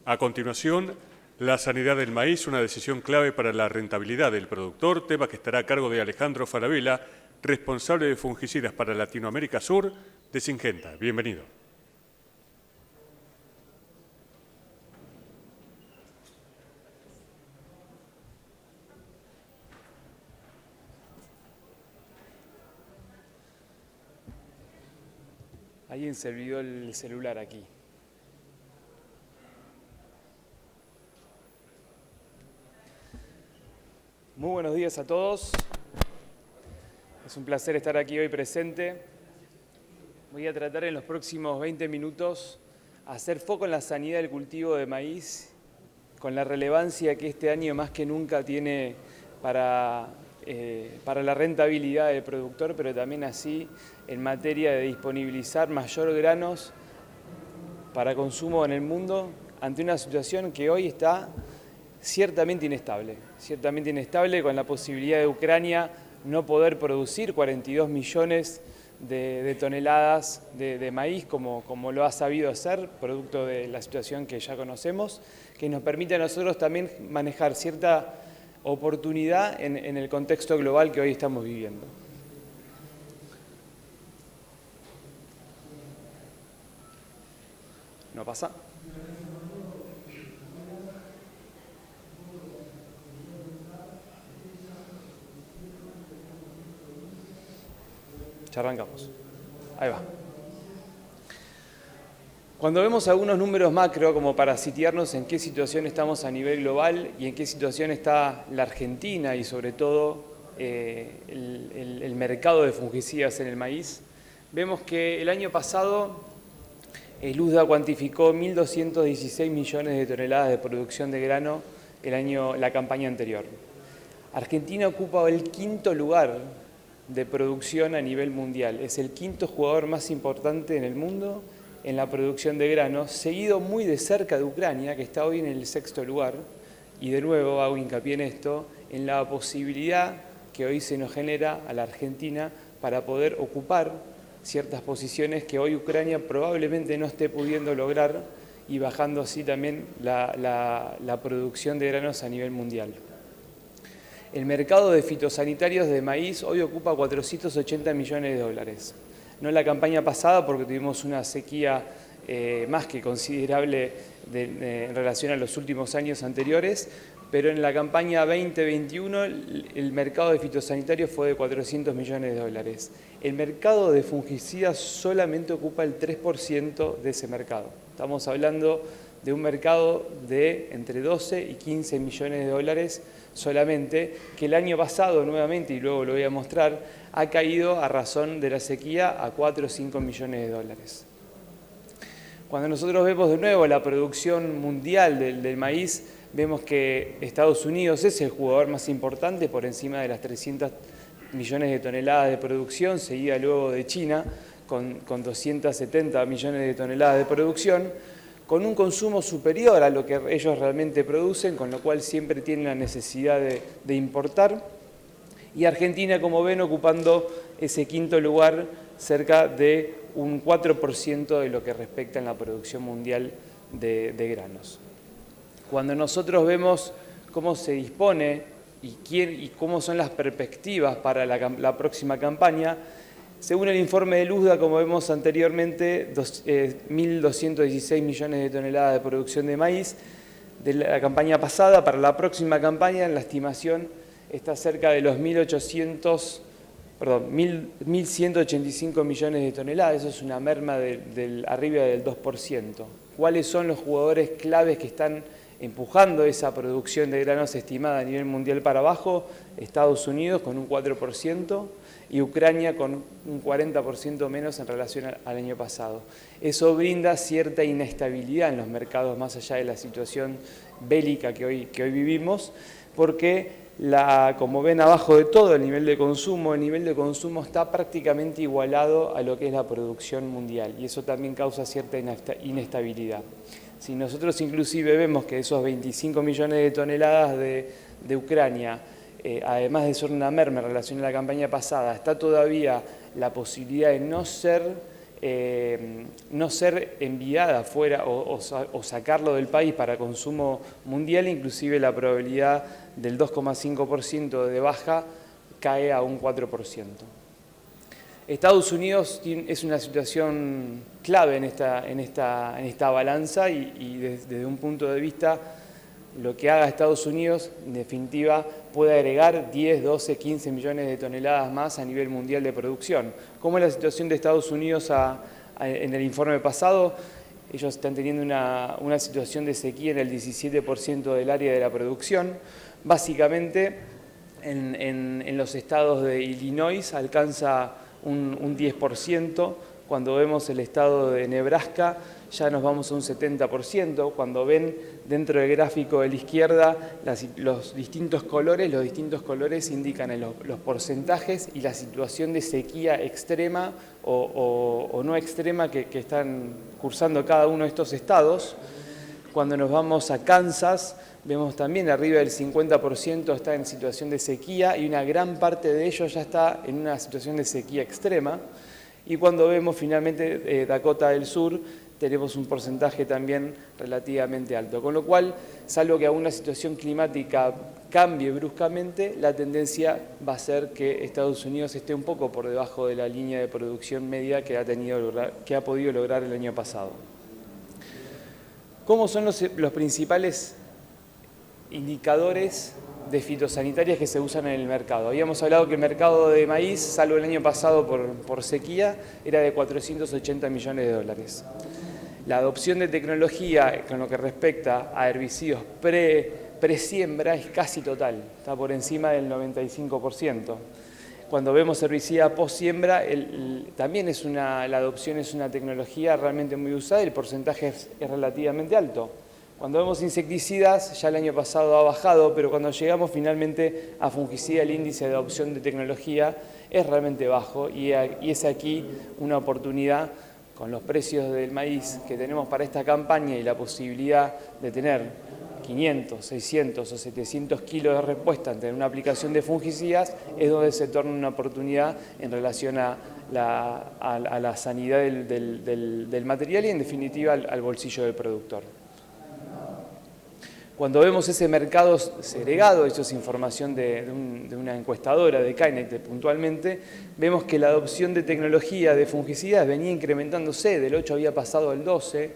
A continuación, la sanidad del maíz, una decisión clave para la rentabilidad del productor, tema que estará a cargo de Alejandro Falabella, responsable de fungicidas para Latinoamérica Sur de Syngenta. Bienvenido. Alguien se olvidó el celular aquí. Muy buenos días a todos. Es un placer estar aquí hoy presente. Voy a tratar en los próximos 20 minutos hacer foco en la sanidad del cultivo de maíz, con la relevancia que este año más que nunca tiene para la rentabilidad del productor, pero también así en materia de disponibilizar mayor granos para consumo en el mundo ante una situación que hoy está ciertamente inestable con la posibilidad de Ucrania no poder producir 42 millones de toneladas de maíz como lo ha sabido hacer, producto de la situación que ya conocemos, que nos permite a nosotros también manejar cierta oportunidad en el contexto global que hoy estamos viviendo. ¿No pasa? Ya arrancamos. Ahí va. Cuando vemos algunos números macro, como para sitiarnos en qué situación estamos a nivel global y en qué situación está la Argentina y sobre todo el mercado de fungicidas en el maíz, vemos que el año pasado el USDA cuantificó 1.216 millones de toneladas de producción de grano la campaña anterior. Argentina ocupa el quinto lugar de producción a nivel mundial. Es el quinto jugador más importante en el mundo en la producción de granos, seguido muy de cerca de Ucrania, que está hoy en el sexto lugar. Y de nuevo hago hincapié en esto, en la posibilidad que hoy se nos genera a la Argentina para poder ocupar ciertas posiciones que hoy Ucrania probablemente no esté pudiendo lograr y bajando así también la producción de granos a nivel mundial. El mercado de fitosanitarios de maíz hoy ocupa 480 millones de dólares. No en la campaña pasada porque tuvimos una sequía más que considerable en relación a los últimos años anteriores, pero en la campaña 2021 el mercado de fitosanitarios fue de 400 millones de dólares. El mercado de fungicidas solamente ocupa el 3% de ese mercado. Estamos hablando de un mercado de entre 12 y 15 millones de dólares solamente, que el año pasado nuevamente, y luego lo voy a mostrar, ha caído a razón de la sequía a 4 o 5 millones de dólares. Cuando nosotros vemos de nuevo la producción mundial del maíz, vemos que Estados Unidos es el jugador más importante por encima de las 300 millones de toneladas de producción, seguida luego de China con 270 millones de toneladas de producción, con un consumo superior a lo que ellos realmente producen, con lo cual siempre tienen la necesidad de importar. Y Argentina, como ven, ocupando ese quinto lugar, cerca de un 4% de lo que respecta en la producción mundial de granos. Cuando nosotros vemos cómo se dispone y cómo son las perspectivas para la próxima campaña, según el informe del USDA, como vemos anteriormente, 1.216 millones de toneladas de producción de maíz de la campaña pasada. Para la próxima campaña, en la estimación, está cerca de los 1.185 millones de toneladas. Eso es una merma arriba del 2%. ¿Cuáles son los jugadores claves que están empujando esa producción de granos estimada a nivel mundial para abajo? Estados Unidos con un 4%. Y Ucrania con un 40% menos en relación al año pasado. Eso brinda cierta inestabilidad en los mercados, más allá de la situación bélica que hoy vivimos, porque como ven abajo de todo, el nivel de consumo está prácticamente igualado a lo que es la producción mundial, y eso también causa cierta inestabilidad. Si nosotros inclusive vemos que esos 25 millones de toneladas de Ucrania, además de ser una merma en relación a la campaña pasada, está todavía la posibilidad de no ser no ser enviada fuera o sacarlo del país para consumo mundial, inclusive la probabilidad del 2,5% de baja cae a un 4%. Estados Unidos es una situación clave en esta balanza y desde un punto de vista, lo que haga Estados Unidos, en definitiva, puede agregar 10, 12, 15 millones de toneladas más a nivel mundial de producción. ¿Cómo es la situación de Estados Unidos en el informe pasado? Ellos están teniendo una situación de sequía en el 17% del área de la producción. Básicamente, en los estados de Illinois alcanza un 10%, cuando vemos el estado de Nebraska ya nos vamos a un 70%, cuando ven dentro del gráfico de la izquierda los distintos colores indican los porcentajes y la situación de sequía extrema o no extrema que están cursando cada uno de estos estados. Cuando nos vamos a Kansas, vemos también arriba del 50% está en situación de sequía y una gran parte de ellos ya está en una situación de sequía extrema. Y cuando vemos finalmente Dakota del Sur, tenemos un porcentaje también relativamente alto. Con lo cual, salvo que alguna situación climática cambie bruscamente, la tendencia va a ser que Estados Unidos esté un poco por debajo de la línea de producción media que ha podido lograr el año pasado. ¿Cómo son los principales indicadores de fitosanitarias que se usan en el mercado? Habíamos hablado que el mercado de maíz, salvo el año pasado por sequía, era de 480 millones de dólares. La adopción de tecnología con lo que respecta a herbicidas pre-siembra es casi total, está por encima del 95%. Cuando vemos herbicida post-siembra, también la adopción es una tecnología realmente muy usada y el porcentaje es relativamente alto. Cuando vemos insecticidas, ya el año pasado ha bajado, pero cuando llegamos finalmente a fungicida, el índice de adopción de tecnología es realmente bajo y es aquí una oportunidad con los precios del maíz que tenemos para esta campaña y la posibilidad de tener 500, 600 o 700 kilos de respuesta ante una aplicación de fungicidas, es donde se torna una oportunidad en relación a la sanidad del material y en definitiva al bolsillo del productor. Cuando vemos ese mercado segregado, eso es información de una encuestadora de Kainet puntualmente, vemos que la adopción de tecnología de fungicidas venía incrementándose, del 8 había pasado al 12,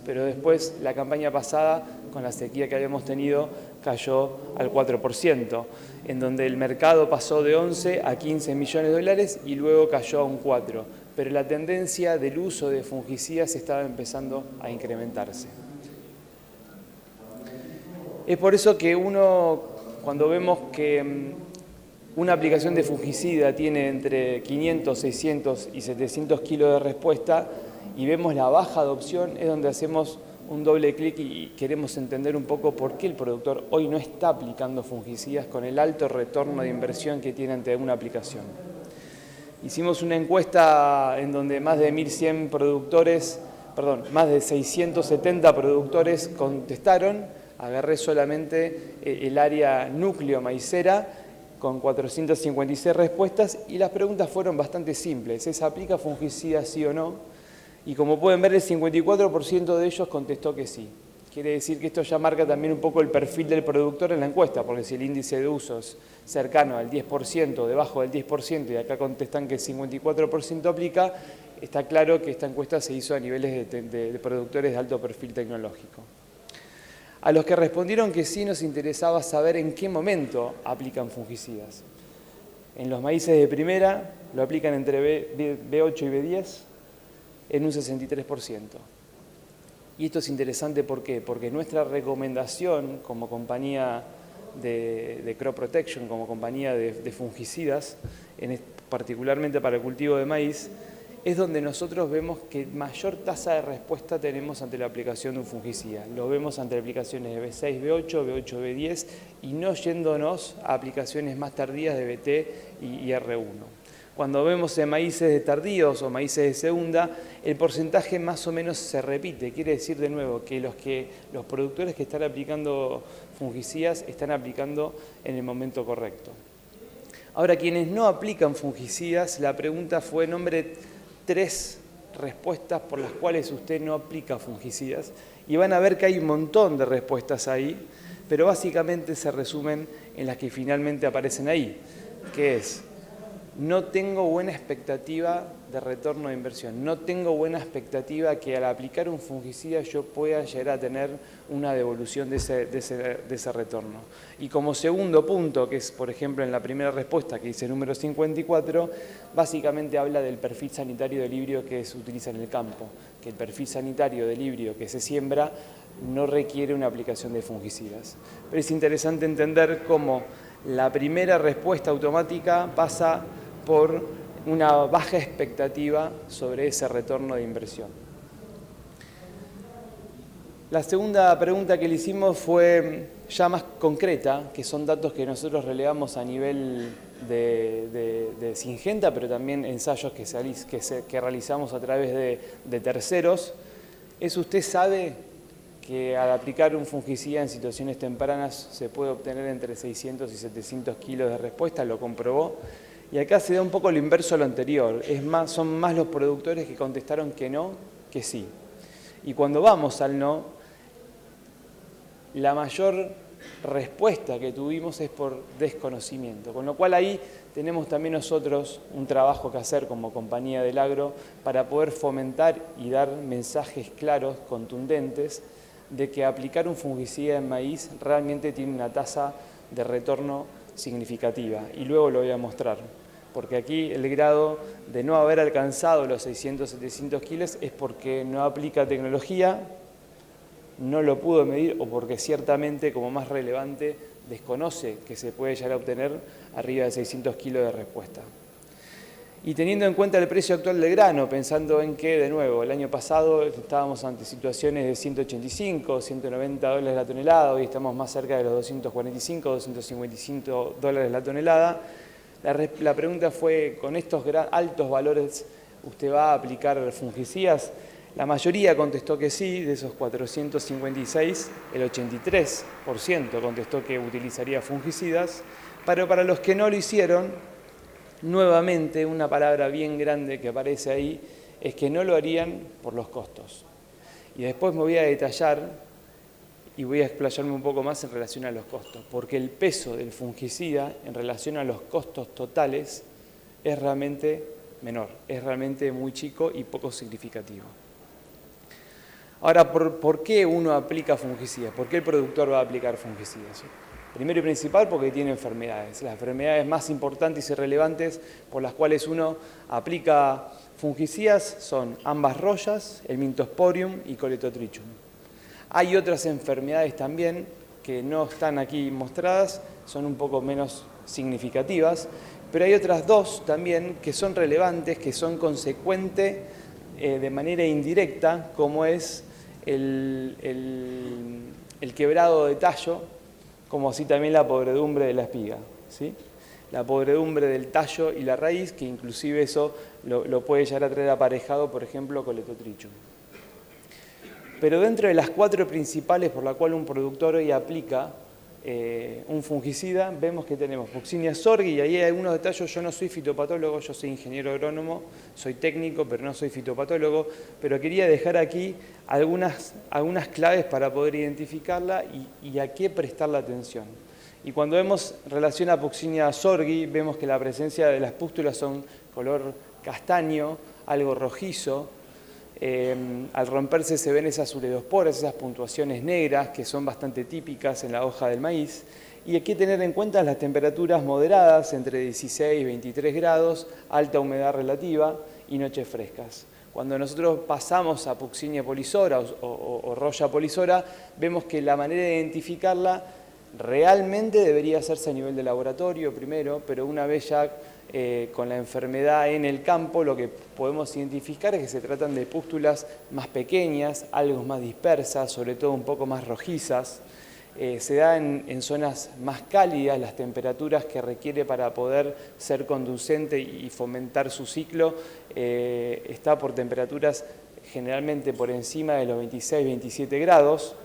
pero después la campaña pasada, con la sequía que habíamos tenido, cayó al 4%, en donde el mercado pasó de 11 a 15 millones de dólares y luego cayó a un 4%, pero la tendencia del uso de fungicidas estaba empezando a incrementarse. Es por eso que cuando vemos que una aplicación de fungicida tiene entre 500, 600 y 700 kilos de respuesta y vemos la baja adopción, es donde hacemos un doble clic y queremos entender un poco por qué el productor hoy no está aplicando fungicidas con el alto retorno de inversión que tiene ante una aplicación. Hicimos una encuesta en donde más de 670 productores contestaron. Agarré solamente el área núcleo maicera con 456 respuestas y las preguntas fueron bastante simples. ¿Se aplica fungicida sí o no? Y como pueden ver, el 54% de ellos contestó que sí. Quiere decir que esto ya marca también un poco el perfil del productor en la encuesta, porque si el índice de uso es cercano al 10%, debajo del 10%, y acá contestan que el 54% aplica, está claro que esta encuesta se hizo a niveles de productores de alto perfil tecnológico. A los que respondieron que sí nos interesaba saber en qué momento aplican fungicidas. En los maíces de primera lo aplican entre B8 y B10 en un 63%. Y esto es interesante, ¿por qué? Porque nuestra recomendación como compañía de Crop Protection, como compañía de fungicidas, particularmente para el cultivo de maíz, es donde nosotros vemos que mayor tasa de respuesta tenemos ante la aplicación de un fungicida. Lo vemos ante aplicaciones de B6, B8, B8, B10 y no yéndonos a aplicaciones más tardías de BT y R1. Cuando vemos en maíces de tardíos o maíces de segunda, el porcentaje más o menos se repite. Quiere decir de nuevo que los productores que están aplicando fungicidas están aplicando en el momento correcto. Ahora, quienes no aplican fungicidas, la pregunta fue nombre 3 respuestas por las cuales usted no aplica fungicidas, y van a ver que hay un montón de respuestas ahí, pero básicamente se resumen en las que finalmente aparecen ahí, que es: no tengo buena expectativa de retorno de inversión, no tengo buena expectativa que al aplicar un fungicida yo pueda llegar a tener una devolución de ese retorno. Y como segundo punto, que es por ejemplo en la primera respuesta que dice número 54, básicamente habla del perfil sanitario del híbrido que se utiliza en el campo, que el perfil sanitario del híbrido que se siembra no requiere una aplicación de fungicidas. Pero es interesante entender cómo la primera respuesta automática pasa por una baja expectativa sobre ese retorno de inversión. La segunda pregunta que le hicimos fue ya más concreta, que son datos que nosotros relevamos a nivel de Syngenta, pero también ensayos que realizamos a través de terceros. ¿Usted sabe que al aplicar un fungicida en situaciones tempranas se puede obtener entre 600 y 700 kilos de respuesta? Lo comprobó. Y acá se da un poco lo inverso a lo anterior. Son más los productores que contestaron que no, que sí. Y cuando vamos al no, la mayor respuesta que tuvimos es por desconocimiento. Con lo cual ahí tenemos también nosotros un trabajo que hacer como compañía del agro para poder fomentar y dar mensajes claros, contundentes, de que aplicar un fungicida en maíz realmente tiene una tasa de retorno significativa. Y luego lo voy a mostrar. Porque aquí el grado de no haber alcanzado los 600-700 kilos es porque no aplica tecnología, no lo pudo medir o porque ciertamente, como más relevante, desconoce que se puede llegar a obtener arriba de 600 kilos de respuesta. Y teniendo en cuenta el precio actual del grano, pensando en que, de nuevo, el año pasado estábamos ante situaciones de 185, 190 dólares la tonelada, hoy estamos más cerca de los 245, 255 dólares la tonelada. La pregunta fue: ¿con estos altos valores usted va a aplicar fungicidas? La mayoría contestó que sí. De esos 456, el 83% contestó que utilizaría fungicidas, pero para los que no lo hicieron, nuevamente una palabra bien grande que aparece ahí es que no lo harían por los costos. Y después me voy a detallar y voy a explayarme un poco más en relación a los costos, porque el peso del fungicida en relación a los costos totales es realmente menor, es realmente muy chico y poco significativo. Ahora, ¿por qué uno aplica fungicidas? ¿Por qué el productor va a aplicar fungicidas? Primero y principal, porque tiene enfermedades. Las enfermedades más importantes y relevantes por las cuales uno aplica fungicidas son ambas rollas, el Mintosporium y Coletotrichum. Hay otras enfermedades también que no están aquí mostradas, son un poco menos significativas, pero hay otras dos también que son relevantes, que son consecuentes de manera indirecta, como es el quebrado de tallo, como así también la podredumbre de la espiga, ¿sí? La podredumbre del tallo y la raíz, que inclusive eso lo puede llegar a traer aparejado, por ejemplo, Coletotrichum. Pero dentro de las cuatro principales por las cuales un productor hoy aplica un fungicida, vemos que tenemos Fucsinia sorgi, y ahí hay algunos detalles. Yo no soy fitopatólogo, yo soy ingeniero agrónomo, soy técnico, pero no soy fitopatólogo, pero quería dejar aquí algunas claves para poder identificarla y a qué prestarle atención. Y cuando vemos relación a Fucsinia sorgi, vemos que la presencia de las pústulas son color castaño, algo rojizo. Al romperse se ven esas ureosporas, esas puntuaciones negras que son bastante típicas en la hoja del maíz. Y hay que tener en cuenta las temperaturas moderadas, entre 16 y 23 grados, alta humedad relativa y noches frescas. Cuando nosotros pasamos a Fucsinia polisora o Roya polisora, vemos que la manera de identificarla realmente debería hacerse a nivel de laboratorio primero, pero una vez ya con la enfermedad en el campo, lo que podemos identificar es que se tratan de pústulas más pequeñas, algo más dispersas, sobre todo un poco más rojizas. Se da en zonas más cálidas las temperaturas que requiere para poder ser conducente y fomentar su ciclo. Está por temperaturas generalmente por encima de los 26-27 grados.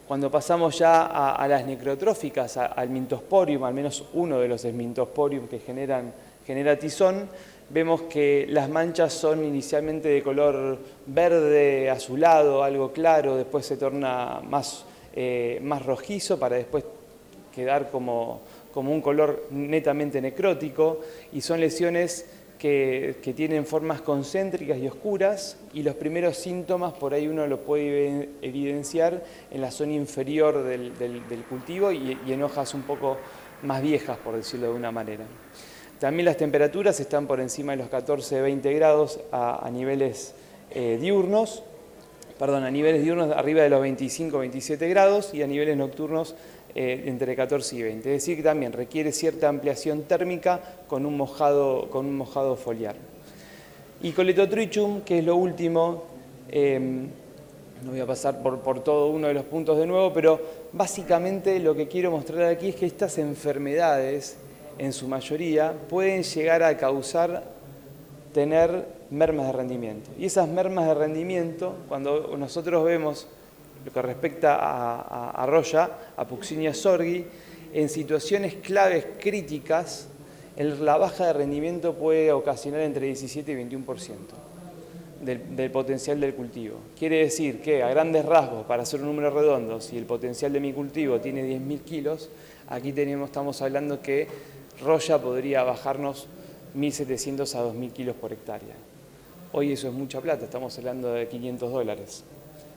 Cuando pasamos ya a las necrotróficas, al Mintosporium, al menos uno de los Mintosporium que genera tizón, vemos que las manchas son inicialmente de color verde, azulado, algo claro, después se torna más rojizo para después quedar como un color netamente necrótico, y son lesiones que tienen formas concéntricas y oscuras, y los primeros síntomas por ahí uno lo puede evidenciar en la zona inferior del cultivo y en hojas un poco más viejas, por decirlo de una manera. También las temperaturas están por encima de los 14-20 grados a niveles diurnos, arriba de los 25-27 grados, y a niveles nocturnos entre 14 y 20. Es decir, que también requiere cierta ampliación térmica con un mojado foliar. Y Coletotrichum, que es lo último, no voy a pasar por todo uno de los puntos de nuevo, pero básicamente lo que quiero mostrar aquí es que estas enfermedades, en su mayoría, pueden llegar a tener mermas de rendimiento. Y esas mermas de rendimiento, cuando nosotros vemos lo que respecta a Roya, a Puccinia sorgi, en situaciones claves críticas, la baja de rendimiento puede ocasionar entre 17 y 21% del potencial del cultivo. Quiere decir que, a grandes rasgos, para hacer un número redondo, si el potencial de mi cultivo tiene 10.000 kilos, aquí estamos hablando que Roya podría bajarnos 1.700 a 2.000 kilos por hectárea. Hoy eso es mucha plata, estamos hablando de $500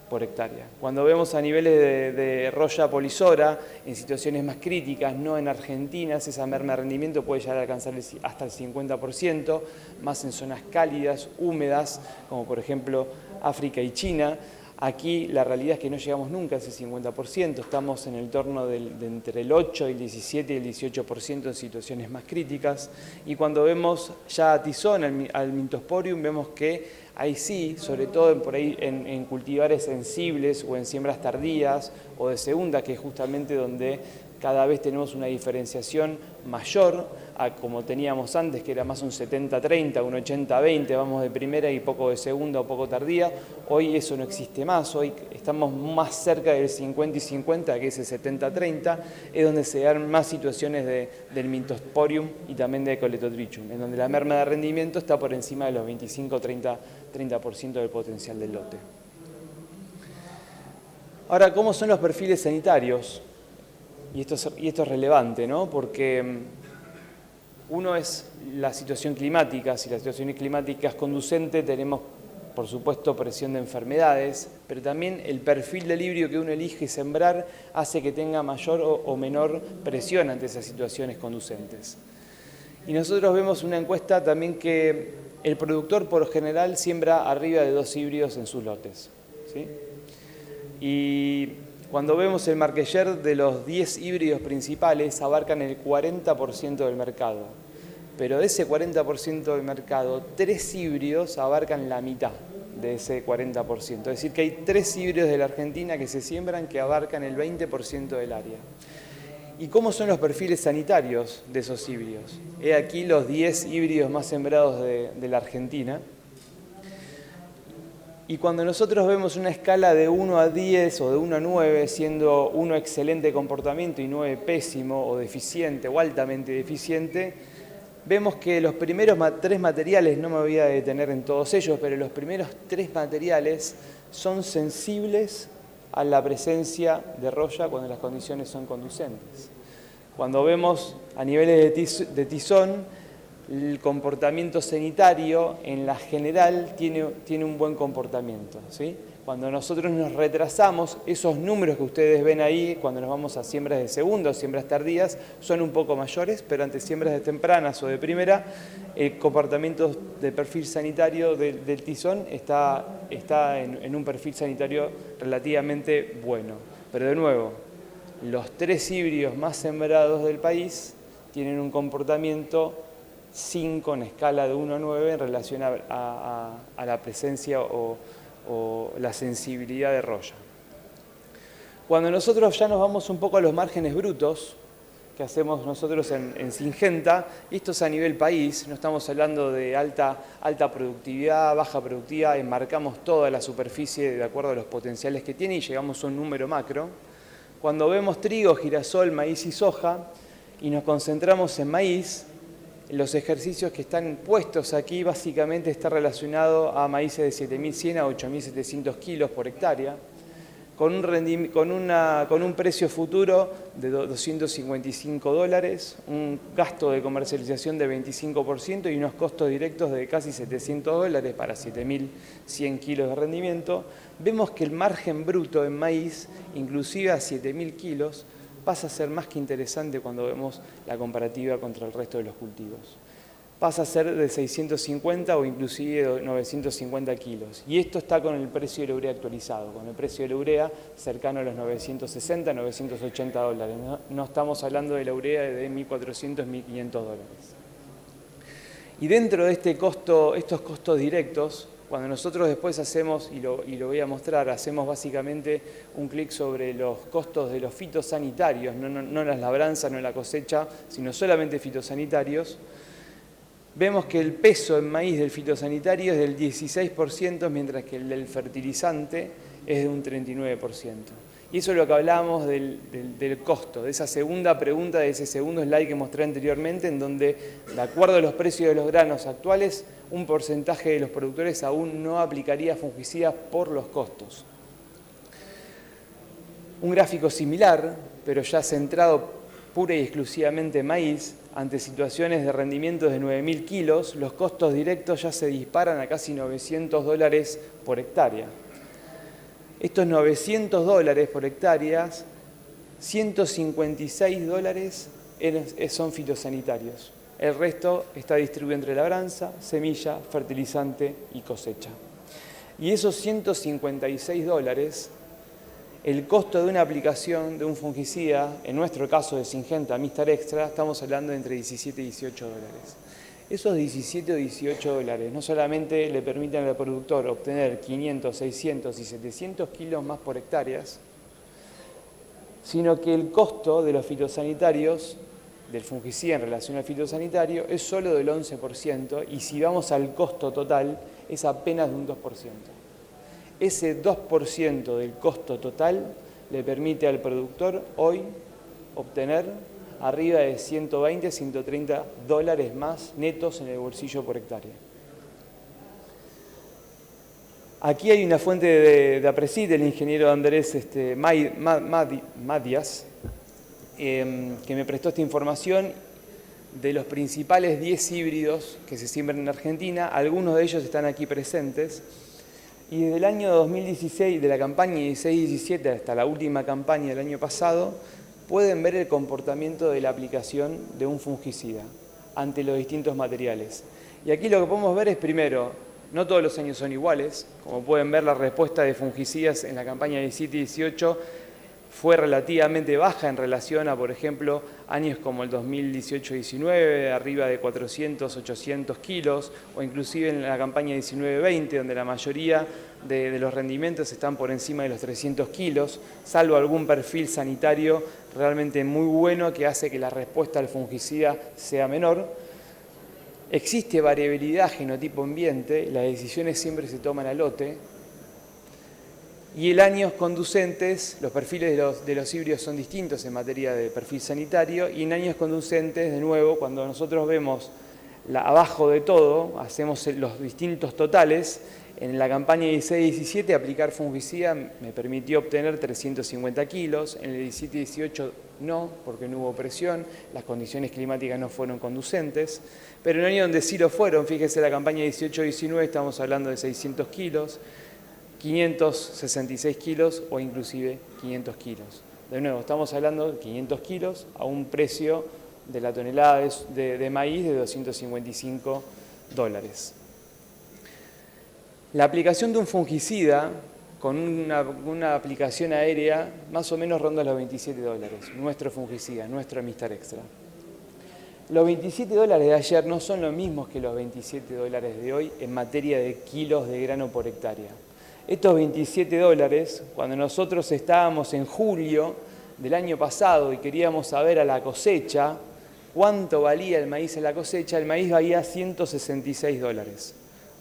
por hectárea. Cuando vemos a niveles de Roya polisora, en situaciones más críticas, no en Argentina, esa merma de rendimiento puede llegar a alcanzar hasta el 50%, más en zonas cálidas, húmedas, como por ejemplo África y China. Aquí la realidad es que no llegamos nunca a ese 50%, estamos en el torno de entre el 8, el 17 y el 18% en situaciones más críticas. Y cuando vemos ya a tizón, al Mintosporium, vemos que ahí sí, sobre todo por ahí en cultivares sensibles o en siembras tardías o de segunda, que es justamente donde cada vez tenemos una diferenciación mayor a como teníamos antes, que era más un 70-30, un 80-20, vamos de primera y poco de segunda o poco tardía. Hoy eso no existe más, hoy estamos más cerca del 50 y 50, que es el 70-30, es donde se dan más situaciones del Mintosporium y también de Coletotrichum, en donde la merma de rendimiento está por encima de los 25-30% del potencial del lote. Ahora, ¿cómo son los perfiles sanitarios? Y esto es relevante, ¿no? Porque uno es la situación climática. Si la situación climática es conducente, tenemos, por supuesto, presión de enfermedades, pero también el perfil del híbrido que uno elige sembrar hace que tenga mayor o menor presión ante esas situaciones conducentes. Y nosotros vemos una encuesta también que el productor, por lo general, siembra arriba de 2 híbridos en sus lotes, ¿sí? Y cuando vemos el market share de los 10 híbridos principales, abarcan el 40% del mercado. Pero de ese 40% del mercado, 3 híbridos abarcan la mitad de ese 40%. Es decir, que hay 3 híbridos de la Argentina que se siembran que abarcan el 20% del área. ¿Y cómo son los perfiles sanitarios de esos híbridos? He aquí los 10 híbridos más sembrados de la Argentina. Y cuando nosotros vemos una escala de 1 a 10 o de 1 a 9, siendo 1 excelente comportamiento y 9 pésimo o deficiente o altamente deficiente, vemos que los primeros 3 materiales, no me voy a detener en todos ellos, pero los primeros 3 materiales son sensibles a la presencia de Roya cuando las condiciones son conducentes. Cuando vemos a niveles de tizón, el comportamiento sanitario en la general tiene un buen comportamiento, ¿sí? Cuando nosotros nos retrasamos, esos números que ustedes ven ahí, cuando nos vamos a siembras de segunda o siembras tardías, son un poco mayores, pero ante siembras de tempranas o de primera, el comportamiento de perfil sanitario del tizón está en un perfil sanitario relativamente bueno. Pero de nuevo, los 3 híbridos más sembrados del país tienen un comportamiento 5 en escala de 1 a 9 en relación a la presencia o la sensibilidad de Roya. Cuando nosotros ya nos vamos un poco a los márgenes brutos que hacemos nosotros en Syngenta, y esto es a nivel país, no estamos hablando de alta productividad, baja productividad, enmarcamos toda la superficie de acuerdo a los potenciales que tiene y llegamos a un número macro. Cuando vemos trigo, girasol, maíz y soja y nos concentramos en maíz, Los ejercicios que están puestos aquí básicamente está relacionado a maíces de 7.100 a 8.700 kilos por hectárea, con un precio futuro de $255, un gasto de comercialización de 25% y unos costos directos de casi $700 para 7.100 kilos de rendimiento. Vemos que el margen bruto en maíz, inclusive a 7.000 kilos, pasa a ser más que interesante cuando vemos la comparativa contra el resto de los cultivos. Pasa a ser de 650 o inclusive 950 kilos. Y esto está con el precio de la urea actualizado, con el precio de la urea cercano a los 960, 980 dólares. No estamos hablando de la urea de 1.400, 1.500 dólares. Y dentro de estos costos directos, cuando nosotros después hacemos, y lo voy a mostrar, hacemos básicamente un clic sobre los costos de los fitosanitarios, no las labranzas, no la cosecha, sino solamente fitosanitarios, vemos que el peso en maíz del fitosanitario es del 16%, mientras que el del fertilizante es de un 39%. Y eso es lo que hablábamos del costo, de esa segunda pregunta, de ese segundo slide que mostré anteriormente, en donde, de acuerdo a los precios de los granos actuales, un porcentaje de los productores aún no aplicaría fungicidas por los costos. Un gráfico similar, pero ya centrado pura y exclusivamente en maíz, ante situaciones de rendimientos de 9.000 kilos, los costos directos ya se disparan a casi $900 por hectárea. Estos $900 por hectárea, $156 son fitosanitarios. El resto está distribuido entre labranza, semilla, fertilizante y cosecha. Y esos $156, el costo de una aplicación de un fungicida, en nuestro caso de Syngenta Mistar Extra, estamos hablando de entre 17 y 18 dólares. Esos 17 o 18 dólares no solamente le permiten al productor obtener 500, 600 y 700 kilos más por hectáreas, sino que el costo de los fitosanitarios, del fungicida en relación al fitosanitario, es solo del 11%, y si vamos al costo total, es apenas de un 2%. Ese 2% del costo total le permite al productor hoy obtener arriba de 120, 130 dólares más netos en el bolsillo por hectárea. Aquí hay una fuente de APRESID, del ingeniero Andrés Madias, que me prestó esta información de los principales 10 híbridos que se siembran en Argentina. Algunos de ellos están aquí presentes. Y desde el año 2016, de la campaña 16-17 hasta la última campaña del año pasado, pueden ver el comportamiento de la aplicación de un fungicida ante los distintos materiales. Y aquí lo que podemos ver es, primero, no todos los años son iguales. Como pueden ver, la respuesta de fungicidas en la campaña 17-18 fue relativamente baja en relación a, por ejemplo, años como el 2018-19, arriba de 400, 800 kilos, o inclusive en la campaña 19-20, donde la mayoría de los rendimientos están por encima de los 300 kilos, salvo algún perfil sanitario realmente muy bueno que hace que la respuesta al fungicida sea menor. Existe variabilidad genotipo-ambiente, las decisiones siempre se toman a lote. Y en años conducentes, los perfiles de los híbridos son distintos en materia de perfil sanitario, y en años conducentes, de nuevo, cuando nosotros vemos abajo de todo, hacemos los distintos totales. En la campaña 16-17 aplicar fungicida me permitió obtener 350 kilos, en el 17-18 no, porque no hubo presión, las condiciones climáticas no fueron conducentes, pero en el año donde sí lo fueron, fíjese la campaña 18-19, estamos hablando de 600 kilos, 566 kilos o inclusive 500 kilos. De nuevo, estamos hablando de 500 kilos a un precio de la tonelada de maíz de $255. La aplicación de un fungicida con una aplicación aérea más o menos ronda los $27, nuestro fungicida, nuestro Mistar Extra. Los $27 de ayer no son los mismos que los $27 de hoy en materia de kilos de grano por hectárea. Estos $27, cuando nosotros estábamos en julio del año pasado y queríamos saber a la cosecha cuánto valía el maíz en la cosecha, el maíz valía $166.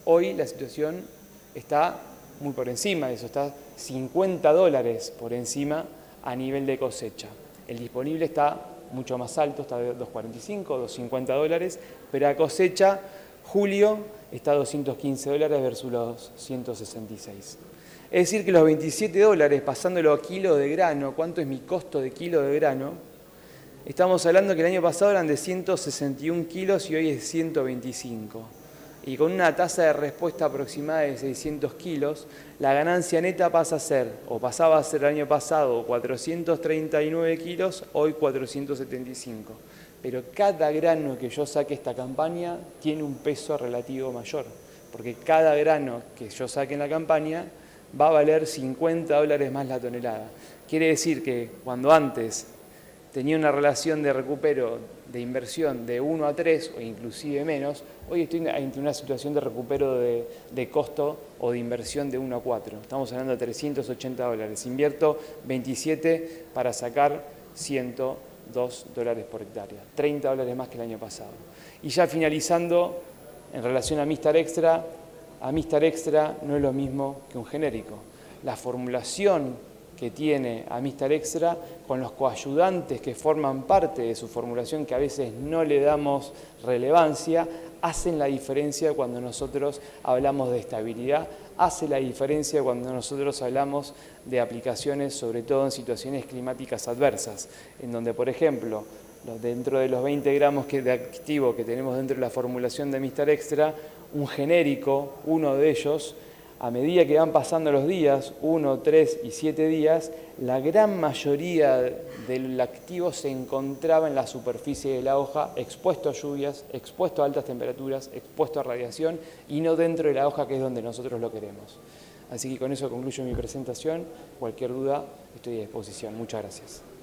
Hoy la situación está muy por encima de eso, está $50 por encima a nivel de cosecha. El disponible está mucho más alto, está de 2.45, 2.50 dólares, pero a cosecha, julio, está a 215 dólares versus los 166. Es decir que los 27 dólares, pasándolo a kilo de grano, ¿cuánto es mi costo de kilo de grano? Estamos hablando que el año pasado eran de 161 kilos y hoy es 125. Y con una tasa de respuesta aproximada de 600 kilos, la ganancia neta pasa a ser, o pasaba a ser el año pasado, 439 kilos, hoy 475. Pero cada grano que yo saque esta campaña tiene un peso relativo mayor, porque cada grano que yo saque en la campaña va a valer 50 dólares más la tonelada. Quiere decir que cuando antes tenía una relación de recupero de inversión de 1 a 3 o inclusive menos, hoy estoy ante una situación de recupero de costo o de inversión de 1 a 4. Estamos hablando de 380 dólares. Invierto 27 para sacar 102 dólares por hectárea, 30 dólares más que el año pasado. Y ya finalizando, en relación a Amistar Extra no es lo mismo que un genérico. La formulación que tiene Amistar Extra, con los coayudantes que forman parte de su formulación, que a veces no le damos relevancia, hacen la diferencia cuando nosotros hablamos de estabilidad, hace la diferencia cuando nosotros hablamos de aplicaciones, sobre todo en situaciones climáticas adversas, en donde, por ejemplo, dentro de los 20 gramos de activo que tenemos dentro de la formulación de Amistar Extra, un genérico, uno de ellos, a medida que van pasando los días, 1, 3 y 7 días, la gran mayoría del activo se encontraba en la superficie de la hoja, expuesto a lluvias, expuesto a altas temperaturas, expuesto a radiación y no dentro de la hoja, que es donde nosotros lo queremos. Así que con eso concluyo mi presentación. Cualquier duda, estoy a disposición. Muchas gracias.